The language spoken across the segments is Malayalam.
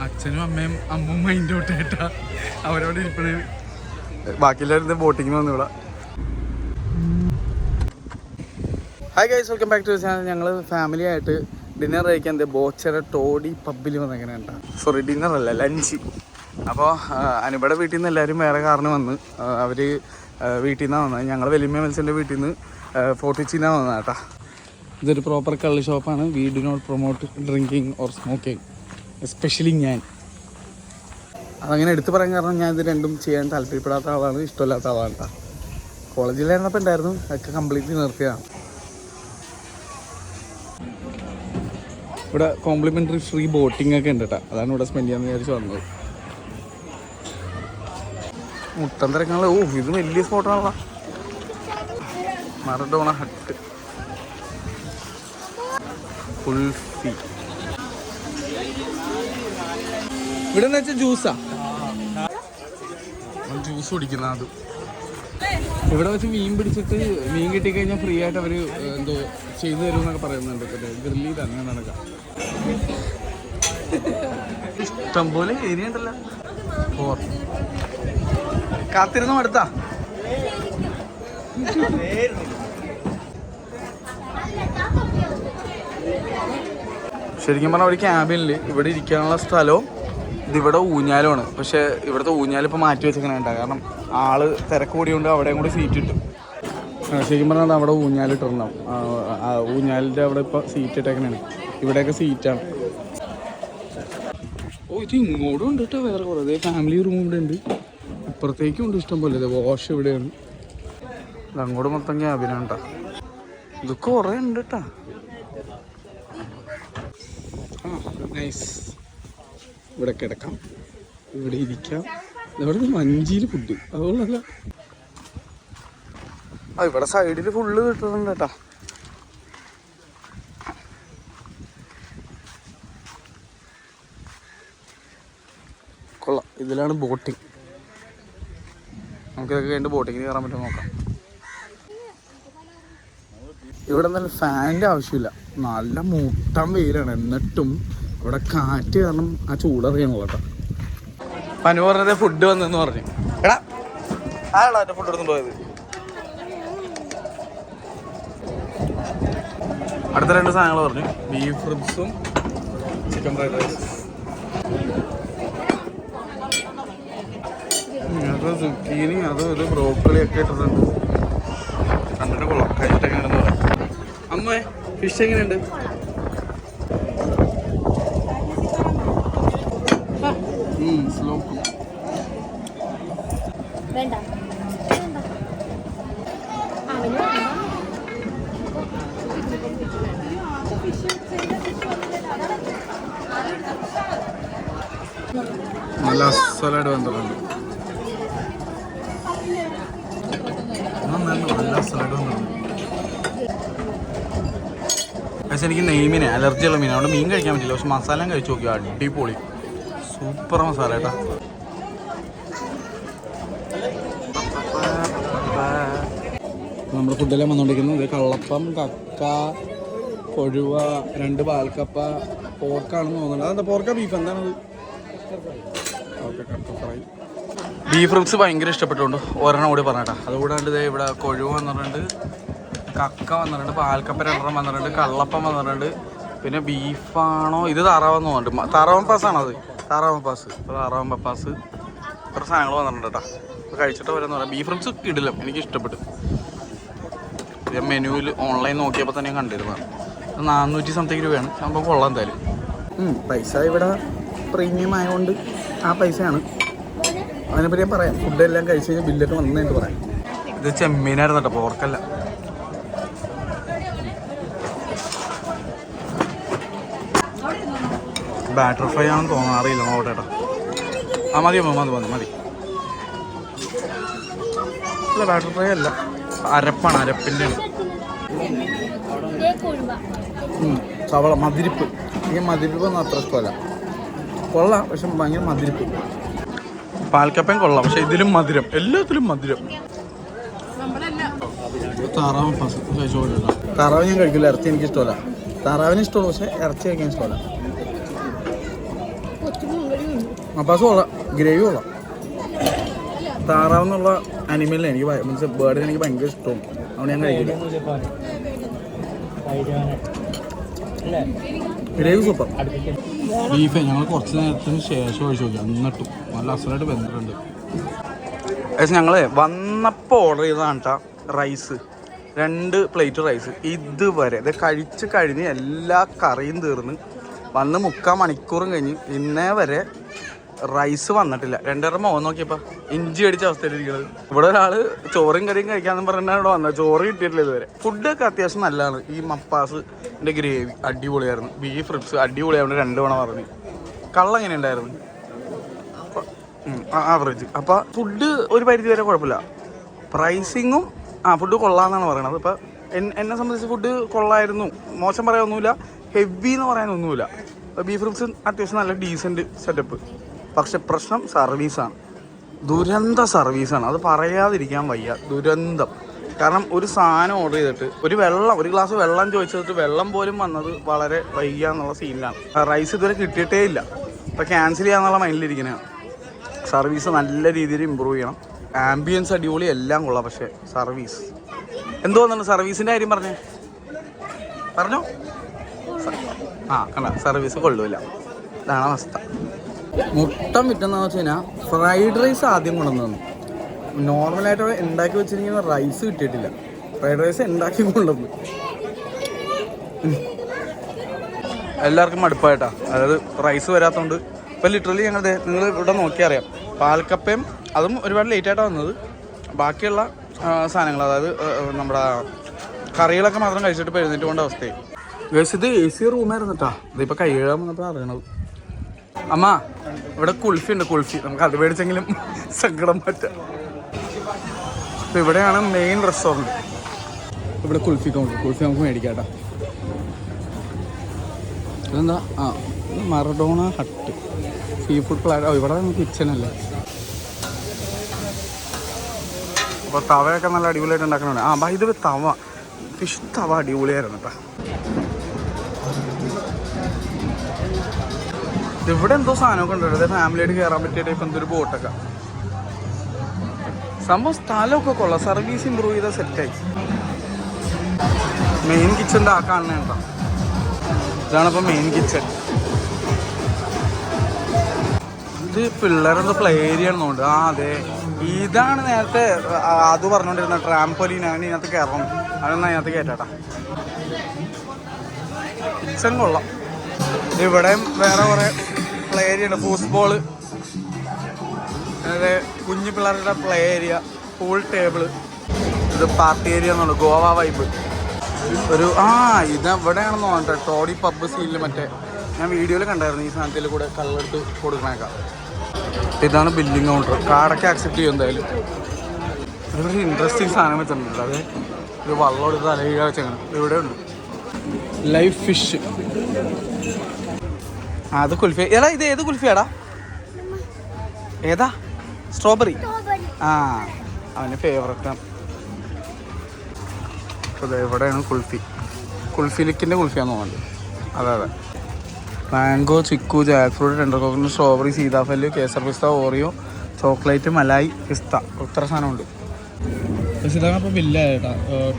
അച്ഛനും അമ്മയും അമ്മും മൈൻഡ് ഔട്ട് ആയിട്ടാ അവരോട് ഇരിപ്പണേ. ബാക്കിയുള്ളവരുടെ ബോട്ടിങ്ങിന് വന്നു ഇവിടെ. Hi guys, welcome back to channel. ഞങ്ങൾ ഫാമിലി ആയിട്ട് ഡിന്നർ കഴിക്കാൻ ബോച്ചറ ടോഡി പബ്ബിൽ വന്നേക്കണേ കേട്ടോ. സോറി, ഡിന്നറല്ല, ലഞ്ച്. അപ്പോൾ അനുപയുടെ വീട്ടിൽ നിന്ന് എല്ലാവരും വേറെ കാറിന് വന്ന് അവർ വീട്ടിൽ നിന്നാണ് വന്നത്. ഞങ്ങൾ വലിയ മെൽസിൻ്റെ വീട്ടിൽ നിന്ന് ഫോർട്ട് കൊച്ചിന്നാണ് വന്നത് കേട്ടോ. ഇതൊരു പ്രോപ്പർ കള്ള് ഷോപ്പാണ്. We do not promote drinking or smoking, especially ഞാൻ. അതങ്ങനെ എടുത്തു പറയാൻ കാരണം ഞാൻ ഇത് രണ്ടും ചെയ്യാൻ താല്പര്യപ്പെടാത്ത ആളാണ്, ഇഷ്ടമില്ലാത്ത ആളാണ് കേട്ടോ. കോളേജിലായിരുന്നപ്പോൾ ഉണ്ടായിരുന്നു, അതൊക്കെ കംപ്ലീറ്റ്ലി നിർത്തിയതാണ്. ഇവിടെ കോംപ്ലിമെൻ്ററി ഫ്രീ ബോട്ടിംഗ് ഒക്കെ ഉണ്ട് കേട്ടോ. അതാണ് ഇവിടെ സ്പെൻഡ് ചെയ്യാമെന്ന് വിചാരിച്ച് വന്നത്. മുട്ടൻ തിരക്കങ്ങൾ. ഓ, ഇത് വലിയ സ്പോട്ടാണല്ലോ. Maradona hut, kulfi. ഇവിടെ എന്ന് വെച്ചാൽ ജ്യൂസാ, ജ്യൂസ് കുടിക്കുന്ന. അത് ഇവിടെ വെച്ച് മീൻ പിടിച്ചിട്ട് മീൻ കിട്ടിക്കഴിഞ്ഞാൽ ഫ്രീ ആയിട്ട് അവർ എന്തോ ചെയ്തു തരും എന്നൊക്കെ പറയുന്നുണ്ട്. ഗ്രില്ലി തന്നെ നടക്കാം. ഇഷ്ടംപോലെ ഏരിയ ഉണ്ടല്ലോ. കാത്തിരുന്നു അടുത്താ. ശരിക്കും പറഞ്ഞാൽ ഒരു ക്യാബിനിൽ ഇവിടെ ഇരിക്കാനുള്ള സ്ഥലവും ഇതിവിടെ ഊഞ്ഞാലുമാണ്. പക്ഷേ ഇവിടുത്തെ ഊഞ്ഞാലിപ്പോൾ മാറ്റി വെച്ചേക്കണേണ്ട, കാരണം ആള് തിരക്ക് കൂടിയുണ്ട്. അവിടെയും കൂടി സീറ്റ് ഇട്ടു. ശരിക്കും പറഞ്ഞാൽ അവിടെ ഊഞ്ഞാലിട്ടുണ്ടാവും. ഊഞ്ഞാലിൻ്റെ അവിടെ ഇപ്പോൾ സീറ്റ് ഇട്ടേക്കണേണ്. ഇവിടെയൊക്കെ സീറ്റാണ്. ഓ, ഇത് ഇങ്ങോട്ടും ഉണ്ട് കേട്ടോ. വേറെ കുറേ ഫാമിലി റൂം ഇവിടെ ഉണ്ട്. ഇപ്പുറത്തേക്കും ഉണ്ട് ഇഷ്ടം പോലെ. വാഷ് ഇവിടെയാണ്. അങ്ങോട്ട് മൊത്തം ക്യാബിനാണ് കേട്ടോ. ഇത് കുറേ ഉണ്ട് കേട്ടോ. നൈസ്. ഇവിടെ കിടക്കാം, ഇവിടെ ഇരിക്കാം. ഇവിടെ മഞ്ചിയിൽ ഫുഡ് അതുകൊണ്ടല്ല. ഇവിടെ സൈഡിൽ ഫുള്ള് കിട്ടുന്നുണ്ട് കേട്ടാ. കൊള്ളാം. ഇതിലാണ് ബോട്ടിങ്. നമുക്കിതൊക്കെ കഴിഞ്ഞിട്ട് ബോട്ടിങ്ങിന് കയറാൻ പറ്റുമോ നോക്കാം. ഇവിടെ നല്ല ഫാനിൻ്റെ ആവശ്യമില്ല. നല്ല മുട്ടൻ വെയിലാണ്. എന്നിട്ടും ഇവിടെ കാറ്റ് കാരണം ആ ചൂടറിയാണല്ലോ കേട്ടോ. പനു പറഞ്ഞത് ഫുഡ് വന്നെന്ന് പറഞ്ഞു. എടാ ആളാ ഫുഡ് എടുത്തുകൊണ്ട് പോയത്. അടുത്ത രണ്ട് സാധനങ്ങൾ പറഞ്ഞു. ബീഫ് റിബ്സും ചിക്കൻ ഫ്രൈഡ് റൈസ്. അത് സുക്കീനി അതും ഇത് ബ്രോക്കോളി ഒക്കെ ഇട്ടിട്ടുണ്ട്. കണ്ടിട്ട് കൊള്ളാം. കഴിച്ചിട്ട് എങ്ങനെയാണെന്ന് പറയാം. അമ്മേ, ഫിഷ് എങ്ങനെയുണ്ട്? സ്ലോ വേണ്ട. നല്ല അസലായിട്ട് വന്നിട്ടുണ്ട്. നല്ല അസലായിട്ട് വന്നിട്ടുണ്ട്. പക്ഷെ എനിക്ക് നെയ്മിനെ അലർജിയുള്ള മീൻ, അവിടെ മീൻ കഴിക്കാൻ പറ്റില്ല. പക്ഷെ മസാല കഴിച്ചു നോക്കിയോ, അടിപൊളി. സൂപ്പർ മസാല കേട്ടാ. നമ്മുടെ ഫുഡെല്ലാം വന്നുകൊണ്ടിരിക്കുന്നത് കള്ളപ്പം, കക്ക, കൊഴുവ, 2 പാൽക്കപ്പ, പോർക്കാണെന്ന് തോന്നുന്നുണ്ട്. അതെന്താ പോർക്ക ബീഫ് എന്താണത്? ഓക്കെ, കക്ക ഫ്രൈ. ബീഫ് റിബ്സ് ഭയങ്കര ഇഷ്ടപ്പെട്ടുകൊണ്ട് ഒരെണ്ണം കൂടി പറഞ്ഞേട്ടാ. അതുകൂടാണ്ട് ഇവിടെ കൊഴുവ വന്നിട്ടുണ്ട്, കക്ക വന്നിട്ടുണ്ട്, പാൽക്കപ്പ 2 വന്നിട്ടുണ്ട്, കള്ളപ്പം വന്നിട്ടുണ്ട്. പിന്നെ ബീഫാണോ ഇത് താറാവെന്ന് തോന്നുന്നുണ്ട്. താറാവൻ പാസ്സാണത്. താറാവൻ പാസ്, താറാവൻ പപ്പാസ്, ഇത്ര സാധനങ്ങൾ വന്നിട്ടുണ്ട് കേട്ടോ. കഴിച്ചിട്ട് വരാമെന്ന് പറയാം. ബീഫ് റിബ്സ് ഇടില്ല, എനിക്ക് ഇഷ്ടപ്പെട്ടു. ഞാൻ മെനുവിൽ ഓൺലൈൻ നോക്കിയപ്പോൾ തന്നെ കണ്ടിരുന്നതാണ്. 400 സംതിങ് രൂപയാണ്. സംഭവം കൊള്ളാം എന്തായാലും. പൈസ ഇവിടെ പ്രീമിയം ആയതുകൊണ്ട് ആ പൈസയാണ്. അതിനെപ്പറ്റി ഞാൻ പറയാം. ഫുഡെല്ലാം കഴിച്ച് കഴിഞ്ഞാൽ ബില്ലൊക്കെ വന്നതായിട്ട് പറയാം. ഇത് ചെമ്മീനായിരുന്നു കേട്ടോ, പോർക്കല്ല. ബാറ്റർ ഫ്രൈ ആണെന്ന് തോന്നുന്നു, അറിയില്ല, നോക്കട്ടെ. ആ മതി മതി. അല്ല, ബാറ്റർ ഫ്രൈ അല്ല, അരപ്പാണ്, അരപ്പിൻ്റെ ആണ്. സവള മതിരിപ്പ്. എനിക്ക് മതിരിപ്പൊന്നും അത്ര ഇഷ്ടമല്ല. കൊള്ളാം, പക്ഷെ ഭയങ്കര മതിരിപ്പ്. പാൽക്കപ്പയും കൊള്ളാം, പക്ഷെ ഇതിലും മധുരം, എല്ലാത്തിലും മധുരം. താറാവ് ഫസ്റ്റ് കഴിച്ചോളൂ. താറാവ് ഞാൻ കഴിക്കില്ല, ഇറച്ചി എനിക്ക് ഇഷ്ടമല്ല. താറാവിന് ഇഷ്ടമുള്ളൂ, പക്ഷെ ഇറച്ചി കഴിക്കാൻ ഇഷ്ടമല്ല. മപ്പാസ് കൊള്ളാം, ഗ്രേവി കൊള്ളാം. താറാവെന്നുള്ള അനിമലിനെ എനിക്ക് മീൻസ് ബേർഡിനെ എനിക്ക് ഭയങ്കര ഇഷ്ടമാണ്, അതുകൊണ്ട് ഞാൻ കഴിക്കില്ല. Gravy super. ബീഫ് ഞങ്ങൾ കുറച്ച് നേരത്തിന് ശേഷം ഒഴിച്ചു നോക്കി, എന്നിട്ടും നല്ല അസലായിട്ട് വെന്തിട്ടുണ്ട്. ഞങ്ങൾ വന്നപ്പോൾ ഓർഡർ ചെയ്തതാണ് കേട്ടോ റൈസ്, 2 പ്ലേറ്റ് റൈസ്. ഇതുവരെ ഇത് കഴിച്ച് കഴിഞ്ഞ് എല്ലാ കറിയും തീർന്ന് വന്ന് 3/4 മണിക്കൂറും കഴിഞ്ഞ് ഇന്നേ വരെ റൈസ് വന്നിട്ടില്ല. 2.5 മോൻ നോക്കിയപ്പോൾ ഇഞ്ചി അടിച്ച അവസ്ഥയിലിരിക്കുന്നത്. ഇവിടെ ഒരാൾ ചോറും കറിയും കഴിക്കാമെന്ന് പറഞ്ഞാൽ ഇവിടെ വന്നത്, ചോറ് കിട്ടിയിട്ടില്ല ഇതുവരെ. ഫുഡൊക്കെ അത്യാവശ്യം നല്ലതാണ്. ഈ മപ്പാസിൻ്റെ ഗ്രേവി അടിപൊളിയായിരുന്നു, ബീഫ് റിബ്സ് അടിപൊളിയായിരുന്നു, 2 തവണ പറഞ്ഞു. കള്ള എങ്ങനെ ഉണ്ടായിരുന്നു? ആവറേജ്. അപ്പോൾ ഫുഡ് ഒരു പരിധി വരെ കുഴപ്പമില്ല, പ്രൈസിങ്ങും ഫുഡ് കൊള്ളാമെന്നാണ് പറയണത്. ഇപ്പോൾ എന്നെ സംബന്ധിച്ച് ഫുഡ് കൊള്ളായിരുന്നു, മോശം പറയാനൊന്നുമില്ല, ഹെവി എന്ന് പറയാനൊന്നുമില്ല. ബീഫ് റിബ്സ് അത്യാവശ്യം നല്ല ഡീസൻറ്റ് സെറ്റപ്പ്. പക്ഷെ പ്രശ്നം സർവീസാണ്, ദുരന്ത സർവീസാണ്, അത് പറയാതിരിക്കാൻ വയ്യ, ദുരന്തം. കാരണം ഒരു സാധനം ഓർഡർ ചെയ്തിട്ട് ഒരു ഗ്ലാസ് വെള്ളം ചോദിച്ചിട്ട് വെള്ളം പോലും വന്നത് വളരെ വൈകിയ എന്നുള്ള സീനിലാണ്. റൈസ് ഇതുവരെ കിട്ടിയിട്ടേ ഇല്ല. ഇപ്പോൾ ക്യാൻസൽ ചെയ്യാന്നുള്ള മൈൻഡിലിരിക്കുന്നതാണ്. സർവീസ് നല്ല രീതിയിൽ ഇമ്പ്രൂവ് ചെയ്യണം. ആംബിയൻസ് അടിപൊളി, എല്ലാം കൊള്ളാം, പക്ഷേ സർവീസ് എന്തോ തോന്നുന്നു. സർവീസിൻ്റെ കാര്യം പറഞ്ഞോ കണ്ട, സർവീസ് കൊള്ളില്ല, ഇതാണ് അവസ്ഥ. മുട്ട വിറ്റെന്ന് വെച്ച് കഴിഞ്ഞാൽ ഫ്രൈഡ് റൈസ് ആദ്യം കൊണ്ടുവന്നു. നോർമലായിട്ട് ഉണ്ടാക്കി വെച്ചിരിക്കുന്ന റൈസ് കിട്ടിയിട്ടില്ല, ഫ്രൈഡ് റൈസ് ഉണ്ടാക്കി കൊണ്ടുവന്നു. എല്ലാവർക്കും മടുപ്പായിട്ടാ, അതായത് റൈസ് വരാത്തതുകൊണ്ട്. ഇപ്പം ലിറ്ററലി നിങ്ങൾ ഇവിടെ നോക്കിയാൽ അറിയാം, പാൽക്കപ്പയും അതും ഒരുപാട് ലേറ്റായിട്ടാണ് വന്നത്. ബാക്കിയുള്ള സാധനങ്ങൾ, അതായത് നമ്മുടെ കറികളൊക്കെ മാത്രം കഴിച്ചിട്ട് ഇപ്പോൾ എഴുന്നേറ്റ് പോകേണ്ട അവസ്ഥയായി. ഇത് AC റൂമായിരുന്നു കേട്ടോ, ഇതിപ്പോൾ കൈകഴുകാൻ വന്നപ്പോൾ അറിയണത്. അമ്മ ഇവിടെ കുൽഫി ഉണ്ട്, കുൽഫി നമുക്ക് അത് മേടിച്ചെങ്കിലും സങ്കടം പറ്റാം. ഇപ്പം ഇവിടെയാണ് മെയിൻ റെസ്റ്റോറൻറ്റ്. ഇവിടെ കുൽഫി കൗണ്ടർ, കുൽഫി നമുക്ക് മേടിക്കാം കേട്ടോ. ഇതെന്താ മറഡോണ ഹട്ട് സീ ഫുഡ് പ്ലാറ്റ്. ഇവിടെ കിച്ചണല്ലേ. അപ്പോൾ തവയൊക്കെ നല്ല അടിപൊളിയായിട്ട് ഉണ്ടാക്കണുണ്ട്. ഇത് തവ, ഫിഷ് തവ അടിപൊളിയായിരുന്നു കേട്ടോ. ഇവിടെ എന്തോ സാധനമൊക്കെ ഉണ്ട്, അതായത് ഫാമിലിയായിട്ട് കയറാൻ പറ്റിയ ടൈപ്പ് എന്തൊരു ബോട്ടൊക്കെ. സംഭവം സ്ഥലമൊക്കെ കൊള്ളാം, സർവീസ് ഇമ്പ്രൂവ് ചെയ്ത സെറ്റായി. മെയിൻ കിച്ചൻ്റെ കാണുന്ന കേട്ടോ, ഇതാണിപ്പോൾ മെയിൻ കിച്ചൺ. ഇത് പിള്ളേരെന്തോ പ്ലേ ഏരിയ ആണെന്നുണ്ട്. അതെ, ഇതാണ് നേരത്തെ അത് പറഞ്ഞുകൊണ്ടിരുന്ന ട്രാംപോലീൻ. അവന് ഇതിനകത്ത് കയറണം, അതൊന്നും അതിനകത്ത് കയറ്റാട്ടാ. കിച്ചൺ കൊള്ളാം. ഇവിടെയും വേറെ കുറേ പ്ലേ ഏരിയ ഉണ്ട്, ഫുട്ബോള്, അതായത് കുഞ്ഞു പിള്ളേരുടെ പ്ലേ ഏരിയ, പൂൾ ടേബിള്. ഇത് പാർട്ടി ഏരിയ എന്നുള്ളു, ഗോവ വൈബ്. ഒരു ഇത് ഇവിടെയാണെന്ന് തോന്നട്ടെ, ടോഡി പബ്ബ് സീലിൽ മറ്റേ ഞാൻ വീഡിയോയിൽ കണ്ടായിരുന്നു, ഈ സാധനത്തിൽ കൂടെ കള്ളെടുത്ത് കൊടുക്കണേക്കാം. ഇതാണ് ബില്ലിംഗ് കൗണ്ടർ, കാർഡൊക്കെ ആക്സെപ്റ്റ് ചെയ്യും എന്തായാലും. ഇവിടെ ഇൻട്രസ്റ്റിംഗ് സാധനം വെച്ചിട്ടുണ്ട്, അത് ഒരു വള്ളം എടുത്ത് തലകീഴ വെച്ചേക്കണം. ഇവിടെ ഉണ്ട് ലൈവ് ഫിഷ്. അത് കുൽഫി. ഏതാ ഇത്? ഏത് കുൽഫിയാടാ? ഏതാ? സ്ട്രോബെറി. അവൻ്റെ ഫേവററ്റാണ്. അതെ, ഇവിടെയാണ് കുൽഫി. കുൽഫിലിക്കിൻ്റെ കുൽഫിയാന്ന് തോന്നുന്നുണ്ട്. അതെ, mango, chikoo, jackfruit, tender coconut, strawberry, sitaphal, kesar pista, Oreo, chocolate, malai, pista, ഇത്ര സാധനമുണ്ട്. പക്ഷേ ഇതാണ് അപ്പോൾ ബില്ലായിട്ടാ.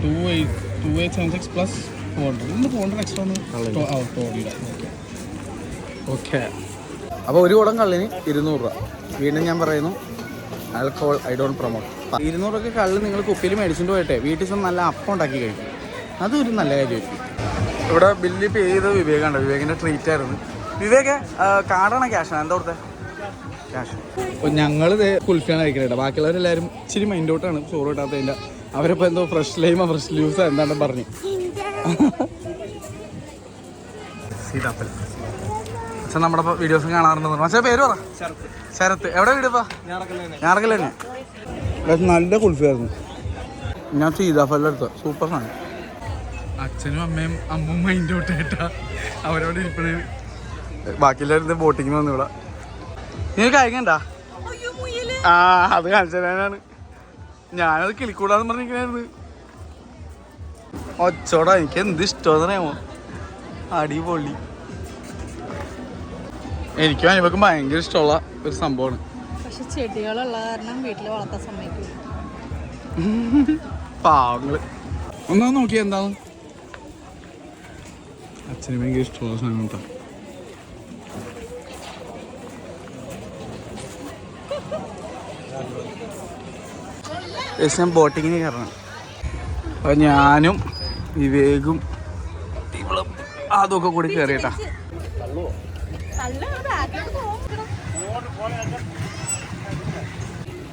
2876 പ്ലസ് 400. ഇന്ന് 400 എക്സ്ട്രാ ഓക്കെ. അപ്പോൾ ഒരു കുടം കള്ളിന് 200 രൂപ. വീണ്ടും ഞാൻ പറയുന്നു, ആൽക്കഹോൾ ഐ ഡോണ്ട് പ്രൊമോട്ട്. 200 രൂപയ്ക്ക് കള്ള് നിങ്ങൾ കുപ്പിയിൽ മേടിച്ചിട്ട് പോയിട്ടെ വീട്ടിൽ ചെന്ന് നല്ല അപ്പം ഉണ്ടാക്കി കഴിക്കും, അതൊരു നല്ല കാര്യമായിരിക്കും. ഇവിടെ ബില്ല് പേ ചെയ്ത് വിവേകാണ്, വിവേകിൻ്റെ ട്രീറ്റ് ആയിരുന്നു. വിവേക് കാർഡാണോ ക്യാഷാണ്? എന്താ കൊടുത്തത്? ക്യാഷ്. അപ്പോൾ ഞങ്ങൾ കുൽഫിയാണ് കഴിക്കണേട്ടോ. ബാക്കിയുള്ളവരെല്ലാവരും ഇച്ചിരി മൈൻഡ് ഔട്ടാണ്, ചോറ് കിട്ടാത്തതിൻ്റെ. അവരിപ്പോൾ എന്തോ ഫ്രഷ് ലൈമോ ഫ്രഷ് ജ്യൂസോ എന്താണെന്ന് പറഞ്ഞു. സീതാപ്പൽ പക്ഷെ നമ്മുടെ വീഡിയോസും കാണാറുണ്ടെന്ന് പറഞ്ഞു. പക്ഷേ പേര് പറ. ശരത്ത്. എവിടെ വീട്? ഇപ്പോൾ ഞാറക്കൽ തന്നെ. നല്ല കുൽഫിയായിരുന്നു. ഞാൻ സീതാഫലെടുത്ത സൂപ്പർ സാധനം. അച്ഛനും അമ്മയും അമ്മും മൈൻഡ് ഔട്ട് കേട്ടാ, അവരോട് ഇരിപ്പണേ. ബാക്കിയുള്ളവരുടെ ബോട്ടിങ്ങിന് വന്നു ഇവിടെ. നീ കഴിക്കണ്ട? അത് കാണിച്ചാണ്. ഞാനത് കിളിക്കൂടാന്ന് പറഞ്ഞിരിക്കണായിരുന്നു. ഒച്ചോടാ, എനിക്ക് എന്ത് ഇഷ്ടമെന്ന് അറിയാമോ? അടിപൊളി. എനിക്കും അനുഭവം ഭയങ്കര ഇഷ്ടമുള്ള ഒരു സംഭവമാണ്. പക്ഷെ ചെടികളുള്ള കാരണം വീട്ടിൽ വളർത്താൻ സമ്മതിക്കില്ല. പാവങ്ങള് ഒന്നാ നോക്കിയാ എന്താണ് അച്ഛന് ഭയങ്കര ഇഷ്ടമുള്ള സാധനം കേട്ടോ. ഞാൻ ബോട്ടിങ്ങിന് കയറണം. അപ്പൊ ഞാനും വിവേകും ഇവളും അതൊക്കെ കൂടി കയറിയിട്ടാ.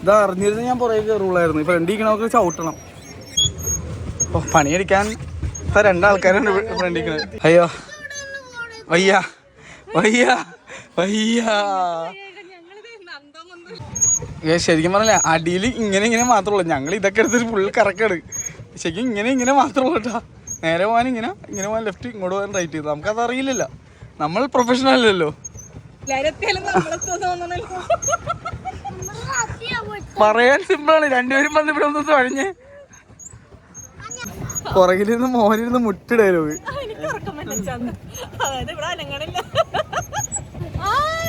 ഇത് അറിഞ്ഞിരുന്നു ഞാൻ പുറകെ കയറുള്ളായിരുന്നു. ഫ്രണ്ട് ഇരിക്കണവർക്ക് ചവിട്ടണം. ഓ പണിയെടുക്കാൻ ഇപ്പൊ രണ്ടാൾക്കാരുണ്ട് ഫ്രണ്ടിരിക്കണത്. അയ്യോ വയ്യ വയ്യ വയ്യ. ശരിക്കും പറഞ്ഞില്ല അടിയിൽ ഇങ്ങനെ മാത്രമുള്ളൂ. ഞങ്ങൾ ഇതൊക്കെ എടുത്തിട്ട് ഫുൾ കറക്കാണ്. ശരിക്കും ഇങ്ങനെ മാത്രമുള്ളൂ കേട്ടോ. നേരെ പോകാൻ ഇങ്ങനെ പോകാൻ ലെഫ്റ്റ്, ഇങ്ങോട്ട് പോകാൻ റൈറ്റ് ചെയ്ത്. നമുക്കത് അറിയില്ലല്ലോ, നമ്മൾ പ്രൊഫഷണൽ അല്ലല്ലോ. പറയാൻ സിമ്പിളാണ്. രണ്ടുപേരും വന്ന് ഇവിടെ ഒന്ന് കഴിഞ്ഞ് പുറകിലിരുന്ന് മോനിരുന്ന് മുട്ടിടയിലോഗ്.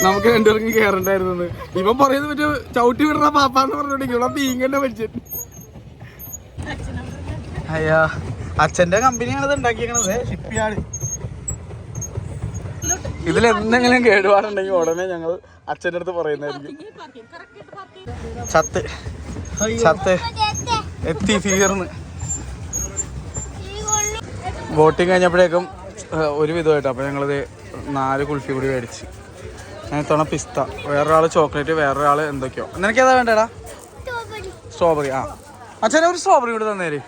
നമുക്ക് രണ്ടുപേർക്കും കേറണ്ടായിരുന്നു. ഇവൻ പറയുന്നത് മറ്റേ ചവിട്ടി വിടണ പാപ്പാന്ന് പറഞ്ഞോണ്ടെങ്കിൽ ഇവിടെ തീങ്കണ്ട മനുഷ്യൻ. അയ്യാ അച്ഛന്റെ കമ്പനിയാണിത് ഉണ്ടാക്കിയേക്കണത്, ഷിപ്പ്യാർഡ്. ഇതിലെന്തെങ്കിലും കേടുപാടുണ്ടെങ്കിൽ ഉടനെ ഞങ്ങൾ അച്ഛൻ്റെ അടുത്ത് പറയുന്നതായിരിക്കും. ചത്ത് എത്തി ഫീർന്ന്. ബോട്ടിങ് കഴിഞ്ഞപ്പോഴേക്കും ഒരു വിധമായിട്ട്. അപ്പോൾ ഞങ്ങളിത് 4 കുൽഫി കൂടി മേടിച്ച്. ഞാൻ തവണ പിസ്ത, വേറൊരാൾ ചോക്ലേറ്റ്, വേറൊരാൾ എന്തൊക്കെയോ. നിനക്കേതാ വേണ്ടടാ? സ്ട്രോബെറി. ആ അച്ഛനെ ഒരു സ്ട്രോബെറി കൂടി തന്നേര്.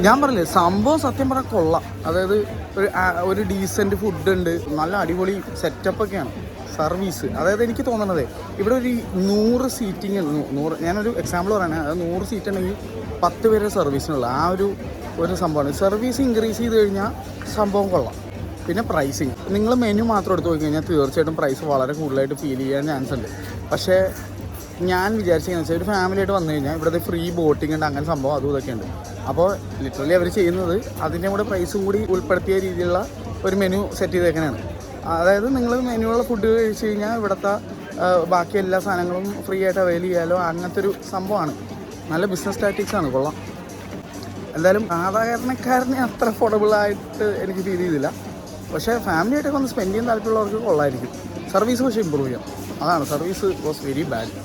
ഞാൻ പറഞ്ഞില്ലേ സംഭവം സത്യം പറഞ്ഞാൽ കൊള്ളാം. അതായത് ഒരു ഡീസൻറ്റ് ഫുഡ് ഉണ്ട്, നല്ല അടിപൊളി സെറ്റപ്പൊക്കെയാണ്. സർവീസ് അതായത് എനിക്ക് തോന്നണത് ഇവിടെ ഒരു 100 സീറ്റിംഗ് 100, ഞാനൊരു എക്സാമ്പിൾ പറയണേ, അത് 100 സീറ്റ് ഉണ്ടെങ്കിൽ 10 പേരെ സർവീസിനുള്ള ആ ഒരു സംഭവമാണ്. സർവീസ് ഇൻക്രീസ് ചെയ്ത് കഴിഞ്ഞാൽ സംഭവം കൊള്ളാം. പിന്നെ പ്രൈസിങ്, നിങ്ങൾ മെനു മാത്രം എടുത്ത് നോക്കി കഴിഞ്ഞാൽ തീർച്ചയായിട്ടും പ്രൈസ് വളരെ കൂടുതലായിട്ട് ഫീൽ ചെയ്യാൻ ചാൻസ് ഉണ്ട്. പക്ഷേ ഞാൻ വിചാരിച്ചതെന്ന് വെച്ചാൽ ഒരു ഫാമിലി ആയിട്ട് വന്നു കഴിഞ്ഞാൽ ഇവിടുത്തെ ഫ്രീ ബോട്ടിംഗ് ഉണ്ട്, അങ്ങനെ സംഭവം അതും ഇതൊക്കെ ഉണ്ട്. അപ്പോൾ ലിറ്ററലി അവർ ചെയ്യുന്നത് അതിൻ്റെ കൂടെ പ്രൈസും കൂടി ഉൾപ്പെടുത്തിയ രീതിയിലുള്ള ഒരു മെനു സെറ്റ് ചെയ്തേക്കാനാണ്. അതായത് നിങ്ങൾ മെനുവുള്ള ഫുഡ് കഴിച്ച് കഴിഞ്ഞാൽ ഇവിടുത്തെ ബാക്കി എല്ലാ സാധനങ്ങളും ഫ്രീ ആയിട്ട് അവൈൽ ചെയ്യാലോ, അങ്ങനത്തെ ഒരു സംഭവമാണ്. നല്ല ബിസിനസ് സ്റ്റാറ്റിക്സ് ആണ്, കൊള്ളാം. എന്തായാലും സാധാരണക്കാരനെ അത്ര അഫോർഡബിളായിട്ട് എനിക്ക് ഫീൽ ചെയ്തില്ല. പക്ഷേ ഫാമിലി ആയിട്ടൊക്കെ ഒന്ന് സ്പെൻഡ് ചെയ്യാൻ താല്പര്യമുള്ളവർക്ക് കൊള്ളായിരിക്കും. സർവീസ് പക്ഷേ ഇമ്പ്രൂവ് ചെയ്യാം. അതാണ്, സർവീസ് വാസ് വെരി ബാഡ്.